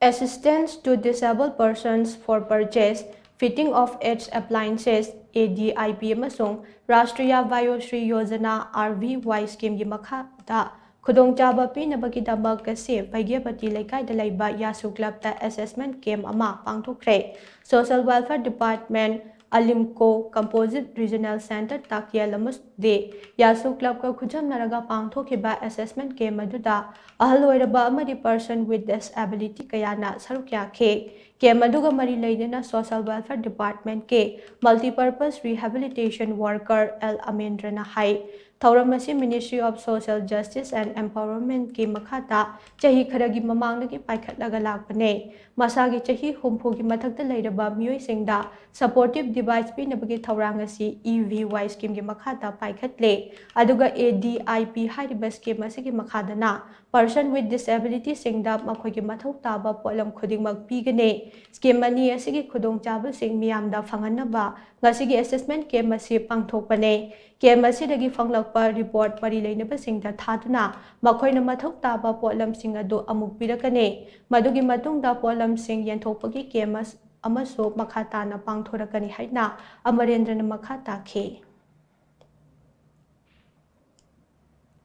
Assistance to disabled persons for purchase, fitting of aged appliances ADIP amasung Rashtriya Vayoshree Yojana RVY scheme makata khudongchaba pinabagidamag kasi Paigyapati Laikayda layba Yasu Clubta assessment camp ama pangthokre. Social Welfare Department Alimco Composite Regional Center Takyal de Yasu Club ka khujam naraga pangthokiba assessment camp aduda ahal oiraba amadi person with disability kayana sarukya khe camp aduga mari leidena Social Welfare Department ke multipurpose rehabilitation worker L Amindrana hai Thauramasi Ministry of Social Justice and Empowerment ki makhata chahi kharagi mamangdagi paikhatlaga lakpane masagi chahi humpugi mathakta leiraba miyoi singda supportive device pinabagi thaurang asi EVY scheme ki makhata paikhatle aduga ADIP hariba scheme asigi makhadana person with disability singda makhogi mathau taba polam khudingmak pigane scheme ani asigi khudongchaba sing miyamda phanganaba ngasigi assessment camp asi pangthokpane camp asidagi fanglakpa report mari leinaba singda thaduna makhoina mathau taba polam sing adu amuk pirakane madugi matungda polam sing yenthokpagi camp amaso makhatana pangthorakani haina Amarendrana makhata khe